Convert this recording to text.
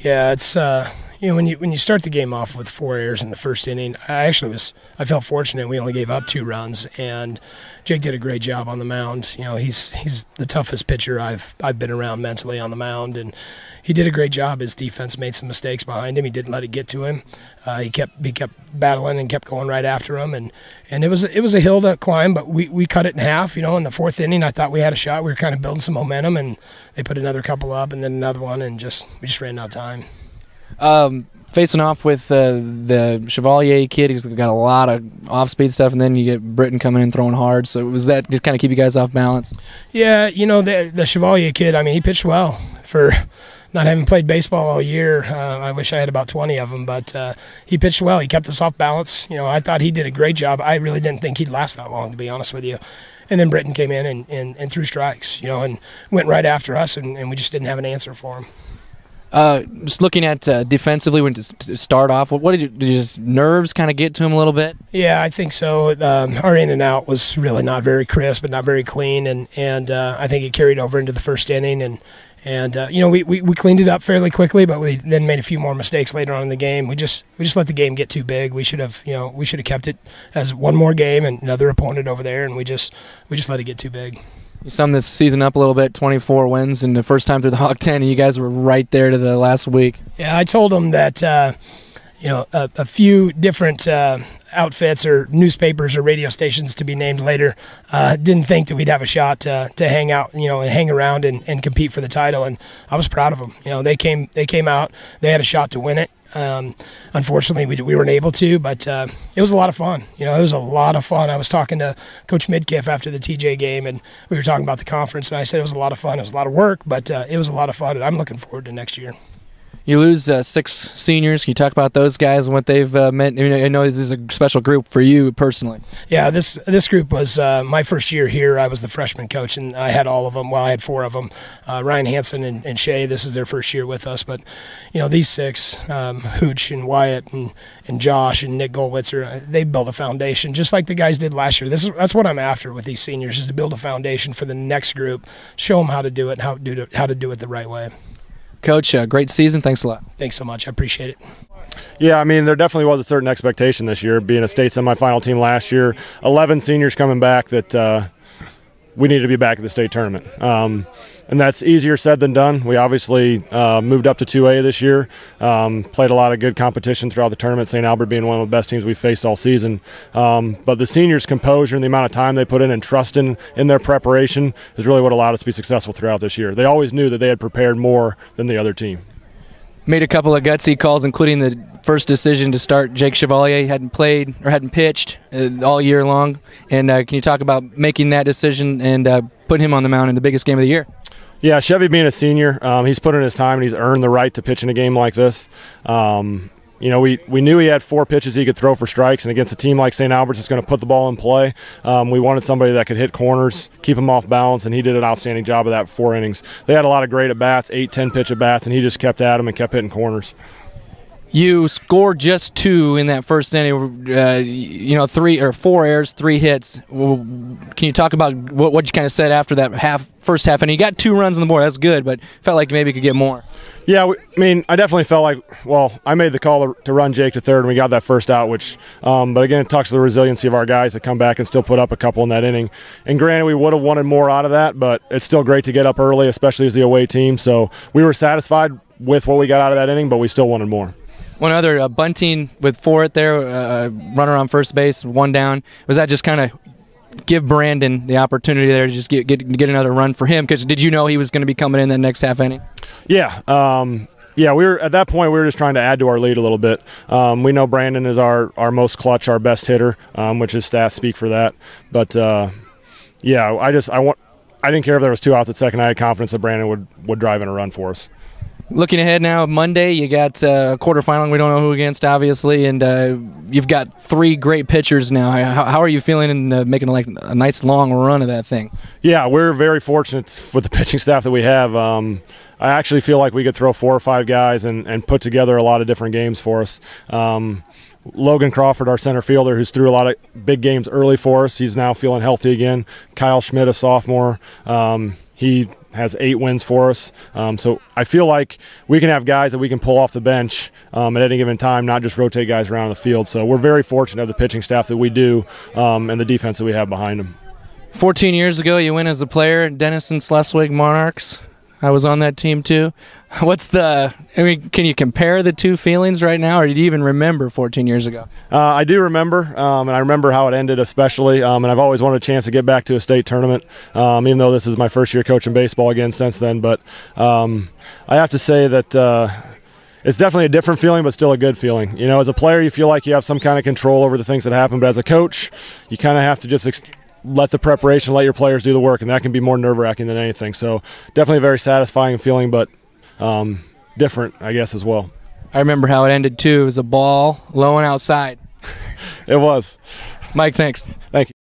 Yeah, it's when you start the game off with 4 errors in the first inning, I felt fortunate. We only gave up 2 runs, and Jake did a great job on the mound. He's the toughest pitcher I've been around mentally on the mound, and he did a great job. His defense made some mistakes behind him. He didn't let it get to him. He kept battling and kept going right after him, and it was a hill to climb, but we cut it in half. In the 4th inning, I thought we had a shot. We were kind of building some momentum, and they put another couple up, and then another one, and we just ran out of time. Facing off with the Chevalier kid, he's got a lot of off-speed stuff, and then you get Britton coming in throwing hard. So was that just kind of keep you guys off balance? Yeah, the Chevalier kid, he pitched well for not having played baseball all year. I wish I had about 20 of them, but he pitched well. He kept us off balance. I thought he did a great job. I really didn't think he'd last that long, to be honest with you. And then Britton came in and threw strikes, and went right after us, and we just didn't have an answer for him. Just looking at defensively, when to start off, what did just nerves kind of get to him a little bit? Yeah, I think so. Our in and out was really not very crisp, but not very clean, and I think it carried over into the first inning, and we cleaned it up fairly quickly, but we then made a few more mistakes later on in the game. We just let the game get too big. We should have kept it as one more game and another opponent over there, and we just let it get too big. You summed this season up a little bit, 24 wins and the first time through the Hawk 10, and you guys were right there to the last week. Yeah, I told them that a few different outfits or newspapers or radio stations to be named later didn't think that we'd have a shot to hang out, and hang around and compete for the title, and I was proud of them. They came out, they had a shot to win it. Unfortunately, we weren't able to, but it was a lot of fun. It was a lot of fun. I was talking to Coach Midkiff after the TJ game, and we were talking about the conference, and I said it was a lot of fun. It was a lot of work, but it was a lot of fun, and I'm looking forward to next year. You lose 6 seniors. Can you talk about those guys and what they've meant? I know this is a special group for you personally. Yeah, this group was my first year here. I was the freshman coach, and I had all of them. Well, I had 4 of them. Ryan Hansen and Shay, this is their first year with us. But, these 6, Hooch and Wyatt and Josh and Nick Goldwitzer, they built a foundation just like the guys did last year. That's what I'm after with these seniors, is to build a foundation for the next group, show them how to do it, how to do it the right way. Coach, great season. Thanks a lot. Thanks so much. I appreciate it. Yeah, there definitely was a certain expectation this year, being a state semifinal team last year. 11 seniors coming back, that we needed to be back at the state tournament. And that's easier said than done. We obviously moved up to 2A this year, played a lot of good competition throughout the tournament, St. Albert being one of the best teams we've faced all season. But the seniors' composure and the amount of time they put in and trust in their preparation is really what allowed us to be successful throughout this year. They always knew that they had prepared more than the other team. Made a couple of gutsy calls, including the first decision to start Jake Chevalier. He hadn't played or hadn't pitched all year long. And can you talk about making that decision and putting him on the mound in the biggest game of the year? Yeah, Chevy being a senior, he's put in his time and he's earned the right to pitch in a game like this. We knew he had 4 pitches he could throw for strikes, and against a team like St. Albert's that's going to put the ball in play, we wanted somebody that could hit corners, keep him off balance, and he did an outstanding job of that for 4 innings. They had a lot of great at-bats, 8, 10 pitch at-bats, and he just kept at them and kept hitting corners. You scored just 2 in that first inning, 3 or 4 errors, 3 hits. Can you talk about what you kind of said after that first half? And you got 2 runs on the board. That's good, but felt like maybe you could get more. Yeah, I definitely felt like, I made the call to run Jake to third, and we got that first out, but again, it talks to the resiliency of our guys that come back and still put up a couple in that inning. And granted, we would have wanted more out of that, but it's still great to get up early, especially as the away team. So we were satisfied with what we got out of that inning, but we still wanted more. One other, bunting with 4 at there, runner on first base, 1 down. Was that just kind of give Brandon the opportunity there to just get another run for him? Because did you know he was going to be coming in that next half inning? Yeah. We were at that point. We were just trying to add to our lead a little bit. We know Brandon is our most clutch, our best hitter, which his stats speak for that. But I didn't care if there was 2 outs at second. I had confidence that Brandon would drive in a run for us. Looking ahead now, Monday, you got a quarterfinal. We don't know who against, obviously, and you've got 3 great pitchers now. How are you feeling in making a nice long run of that thing? Yeah, we're very fortunate with the pitching staff that we have. I actually feel like we could throw 4 or 5 guys and put together a lot of different games for us. Logan Crawford, our center fielder, who's threw a lot of big games early for us, he's now feeling healthy again. Kyle Schmidt, a sophomore. He has 8 wins for us. So I feel like we can have guys that we can pull off the bench at any given time, not just rotate guys around the field. So we're very fortunate to have the pitching staff that we do and the defense that we have behind them. 14 years ago, you win as a player at Denison-Schleswig Monarchs. I was on that team too. Can you compare the two feelings right now, or do you even remember 14 years ago? I do remember, and I remember how it ended especially, and I've always wanted a chance to get back to a state tournament, even though this is my first year coaching baseball again since then. But I have to say that it's definitely a different feeling, but still a good feeling. You know, as a player, you feel like you have some kind of control over the things that happen, but as a coach, you kind of have to just let the preparation, let your players do the work, and that can be more nerve-wracking than anything. So definitely a very satisfying feeling, but different, I guess, as well. I remember how it ended too. It was a ball low and outside. It was. Mike, thanks. Thank you.